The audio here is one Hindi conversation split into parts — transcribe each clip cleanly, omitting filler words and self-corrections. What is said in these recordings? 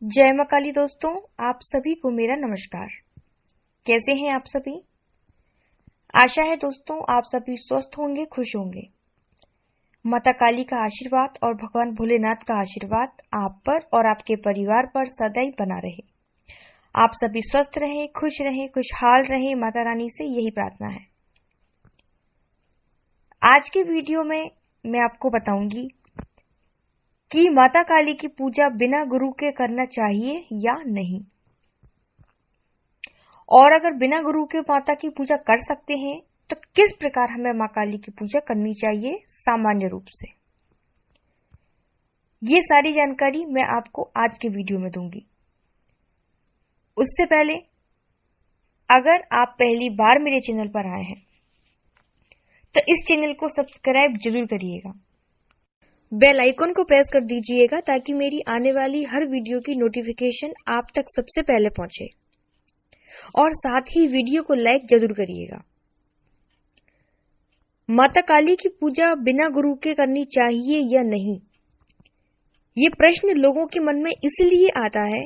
जय मां काली दोस्तों, आप सभी को मेरा नमस्कार। कैसे हैं आप सभी? आशा है दोस्तों आप सभी स्वस्थ होंगे, खुश होंगे। माता काली का आशीर्वाद और भगवान भोलेनाथ का आशीर्वाद आप पर और आपके परिवार पर सदैव बना रहे। आप सभी स्वस्थ रहें, खुशहाल रहें। माता रानी से यही प्रार्थना है। आज के वीडियो में मैं आपको बताऊंगी कि माता काली की पूजा बिना गुरु के करना चाहिए या नहीं, और अगर बिना गुरु के माता की पूजा कर सकते हैं तो किस प्रकार हमें मां काली की पूजा करनी चाहिए सामान्य रूप से। ये सारी जानकारी मैं आपको आज के वीडियो में दूंगी। उससे पहले अगर आप पहली बार मेरे चैनल पर आए हैं तो इस चैनल को सब्सक्राइब जरूर करिएगा, बेल आइकन को प्रेस कर दीजिएगा ताकि मेरी आने वाली हर वीडियो की नोटिफिकेशन आप तक सबसे पहले पहुंचे, और साथ ही वीडियो को लाइक जरूर करिएगा। माता काली की पूजा बिना गुरु के करनी चाहिए या नहीं, ये प्रश्न लोगों के मन में इसलिए आता है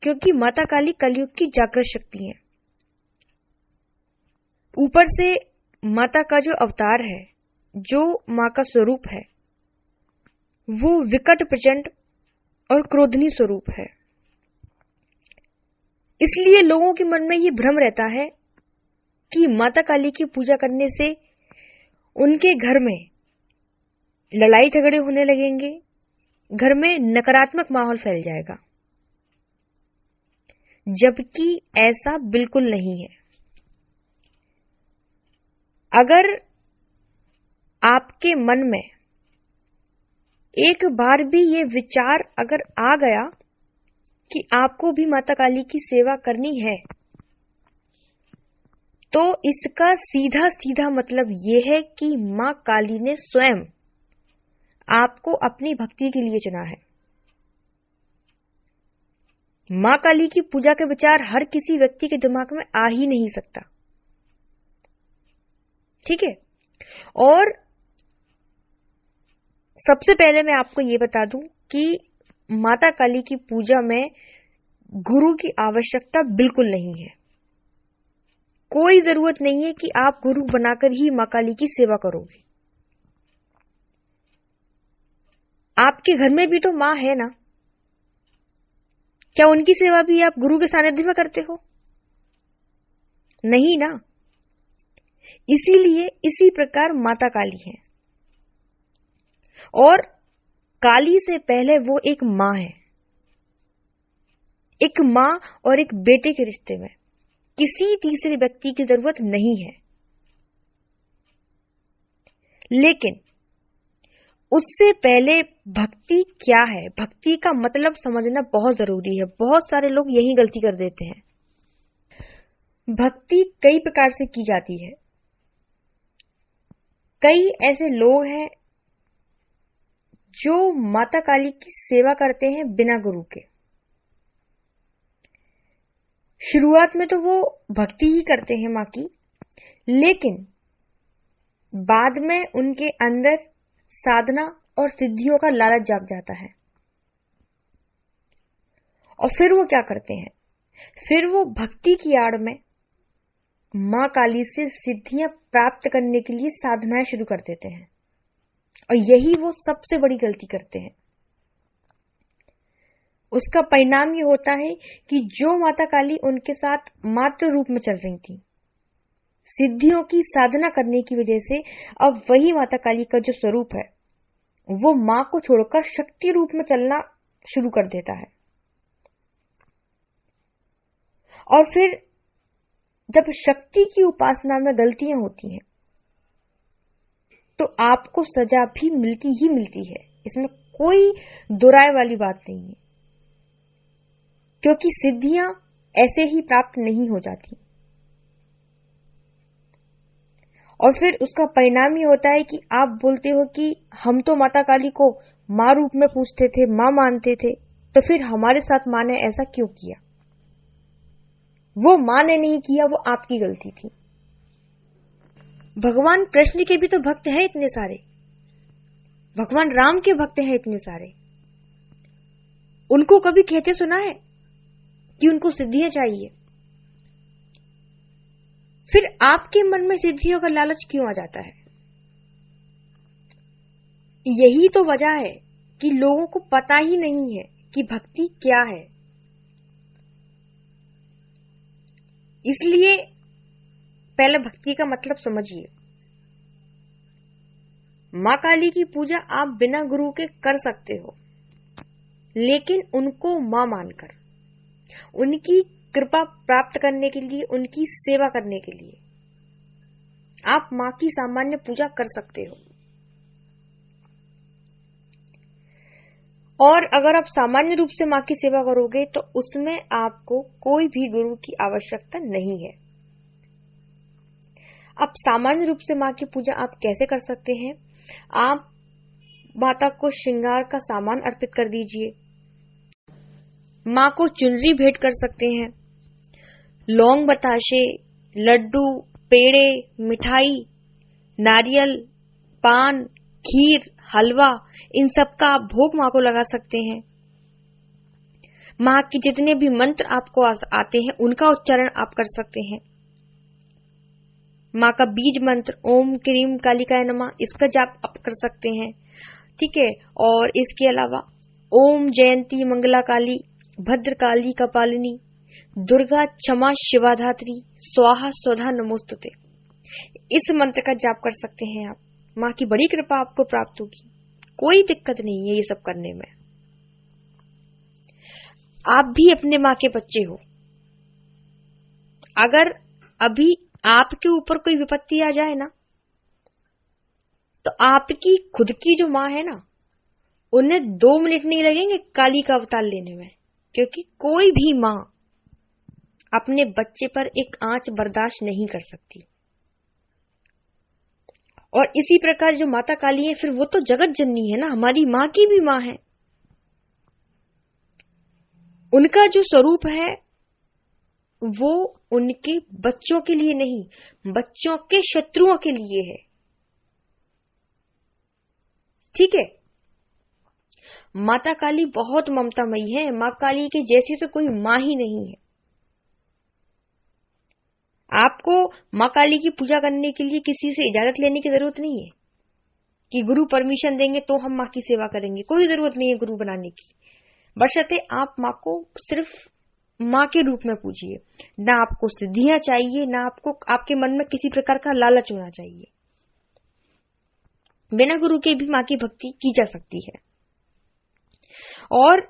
क्योंकि माता काली कलयुग की जागृत शक्ति है। ऊपर से माता का जो अवतार है, जो मां का स्वरूप है, वो विकट प्रचंड और क्रोधनी स्वरूप है। इसलिए लोगों के मन में ये भ्रम रहता है कि माता काली की पूजा करने से उनके घर में लड़ाई झगड़े होने लगेंगे, घर में नकारात्मक माहौल फैल जाएगा, जबकि ऐसा बिल्कुल नहीं है। अगर आपके मन में एक बार भी ये विचार अगर आ गया कि आपको भी माता काली की सेवा करनी है, तो इसका सीधा सीधा मतलब ये है कि मां काली ने स्वयं आपको अपनी भक्ति के लिए चुना है। मां काली की पूजा का विचार हर किसी व्यक्ति के दिमाग में आ ही नहीं सकता, ठीक है। और सबसे पहले मैं आपको ये बता दूं कि माता काली की पूजा में गुरु की आवश्यकता बिल्कुल नहीं है। कोई जरूरत नहीं है कि आप गुरु बनाकर ही मां काली की सेवा करोगे। आपके घर में भी तो मां है ना, क्या उनकी सेवा भी आप गुरु के सानिध्य में करते हो? नहीं ना। इसीलिए इसी प्रकार माता काली है, और काली से पहले वो एक मां है। एक मां और एक बेटे के रिश्ते में किसी तीसरे व्यक्ति की जरूरत नहीं है। लेकिन उससे पहले भक्ति क्या है, भक्ति का मतलब समझना बहुत जरूरी है। बहुत सारे लोग यही गलती कर देते हैं। भक्ति कई प्रकार से की जाती है। कई ऐसे लोग हैं जो माता काली की सेवा करते हैं बिना गुरु के। शुरुआत में तो वो भक्ति ही करते हैं मां की, लेकिन बाद में उनके अंदर साधना और सिद्धियों का लालच जाग जाता है, और फिर वो क्या करते हैं, फिर वो भक्ति की आड़ में मां काली से सिद्धियां प्राप्त करने के लिए साधनाएं शुरू कर देते हैं, और यही वो सबसे बड़ी गलती करते हैं। उसका परिणाम ये होता है कि जो माता काली उनके साथ मात्र रूप में चल रही थी, सिद्धियों की साधना करने की वजह से अब वही माता काली का जो स्वरूप है वो मां को छोड़कर शक्ति रूप में चलना शुरू कर देता है। और फिर जब शक्ति की उपासना में गलतियां होती हैं तो आपको सजा भी मिलती ही मिलती है। इसमें कोई दुराय वाली बात नहीं है, क्योंकि सिद्धियां ऐसे ही प्राप्त नहीं हो जाती। और फिर उसका परिणाम ये होता है कि आप बोलते हो कि हम तो माता काली को मां रूप में पूजते थे, मां मानते थे, तो फिर हमारे साथ मां ने ऐसा क्यों किया? वो मां ने नहीं किया, वो आपकी गलती थी। भगवान कृष्ण के भी तो भक्त हैं इतने सारे, भगवान राम के भक्त हैं इतने सारे, उनको कभी कहते सुना है कि उनको सिद्धियां चाहिए? फिर आपके मन में सिद्धियों का लालच क्यों आ जाता है? यही तो वजह है कि लोगों को पता ही नहीं है कि भक्ति क्या है। इसलिए पहले भक्ति का मतलब समझिए। मां काली की पूजा आप बिना गुरु के कर सकते हो, लेकिन उनको मां मानकर, उनकी कृपा प्राप्त करने के लिए, उनकी सेवा करने के लिए आप मां की सामान्य पूजा कर सकते हो। और अगर आप सामान्य रूप से मां की सेवा करोगे तो उसमें आपको कोई भी गुरु की आवश्यकता नहीं है। अब सामान्य रूप से मां की पूजा आप कैसे कर सकते हैं? आप माता को श्रृंगार का सामान अर्पित कर दीजिए। मां को चुनरी भेंट कर सकते हैं। लौंग, बताशे, लड्डू, पेड़े, मिठाई, नारियल, पान, खीर, हलवा, इन सब का आप भोग मां को लगा सकते हैं। मां के जितने भी मंत्र आपको आते हैं उनका उच्चारण आप कर सकते हैं। मां का बीज मंत्र ओम क्रीम कालिकाय नमः, इसका जाप आप कर सकते हैं। ठीक है। और इसके अलावा ओम जयंती मंगला काली, भद्र काली कपालिनी, दुर्गा क्षमा शिवाधात्री, स्वाहा स्वधा नमोस्तुते, इस मंत्र का जाप कर सकते हैं आप। मां की बड़ी कृपा आपको प्राप्त होगी। कोई दिक्कत नहीं है ये सब करने में। आप भी अपने मां के बच्चे हो। अगर अभी आपके ऊपर कोई विपत्ति आ जाए ना, तो आपकी खुद की जो मां है ना, उन्हें 2 मिनट नहीं लगेंगे काली का अवतार लेने में, क्योंकि कोई भी मां अपने बच्चे पर एक आंच बर्दाश्त नहीं कर सकती। और इसी प्रकार जो माता काली है, फिर वो तो जगत जननी है ना, हमारी मां की भी मां है। उनका जो स्वरूप है वो उनके बच्चों के लिए नहीं, बच्चों के शत्रुओं के लिए है। ठीक है। माता काली बहुत ममतामयी है। मां काली के जैसी तो कोई मां ही नहीं है। आपको मां काली की पूजा करने के लिए किसी से इजाजत लेने की जरूरत नहीं है कि गुरु परमिशन देंगे तो हम मां की सेवा करेंगे। कोई जरूरत नहीं है गुरु बनाने की। बशर्ते आप मां को सिर्फ मां के रूप में पूजिए। ना आपको सिद्धियां चाहिए, ना आपको आपके मन में किसी प्रकार का लालच होना चाहिए। बिना गुरु के भी मां की भक्ति की जा सकती है। और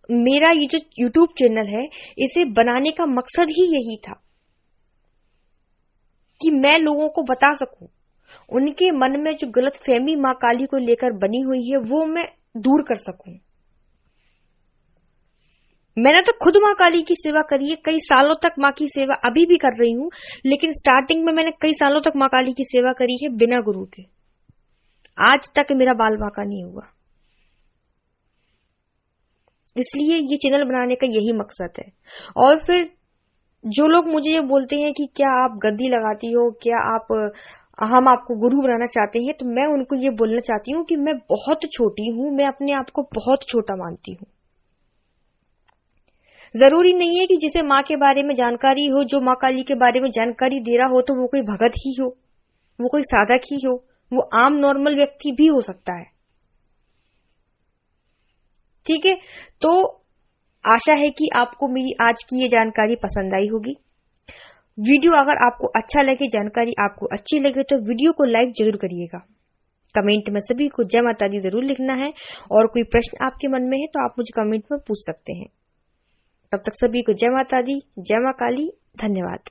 मेरा ये जो YouTube चैनल है, इसे बनाने का मकसद ही यही था कि मैं लोगों को बता सकूं, उनके मन में जो गलतफहमी मां काली को लेकर बनी हुई है वो मैं दूर कर सकूं। मैंने तो खुद मां काली की सेवा करी है, कई सालों तक मां की सेवा अभी भी कर रही हूं, लेकिन स्टार्टिंग में मैंने कई सालों तक मां काली की सेवा करी है बिना गुरु के। आज तक मेरा बाल बांका नहीं हुआ। इसलिए ये चैनल बनाने का यही मकसद है। और फिर जो लोग मुझे ये बोलते हैं कि क्या आप गद्दी लगाती हो, क्या हम आपको गुरु बनाना चाहते हैं, तो मैं उनको ये बोलना चाहती हूँ कि मैं बहुत छोटी हूं, मैं अपने आप को बहुत छोटा मानती हूँ। जरूरी नहीं है कि जिसे मां के बारे में जानकारी हो, जो मां काली के बारे में जानकारी दे रहा हो, तो वो कोई भगत ही हो, वो कोई साधक ही हो, वो आम नॉर्मल व्यक्ति भी हो सकता है। ठीक है। तो आशा है कि आपको मेरी आज की ये जानकारी पसंद आई होगी। वीडियो अगर आपको अच्छा लगे, जानकारी आपको अच्छी लगे, तो वीडियो को लाइक जरूर करिएगा। कमेंट में सभी को जय माता दी जरूर लिखना है। और कोई प्रश्न आपके मन में है तो आप मुझे कमेंट में पूछ सकते हैं। तब तक सभी को जय माता दी, जय मां काली। धन्यवाद।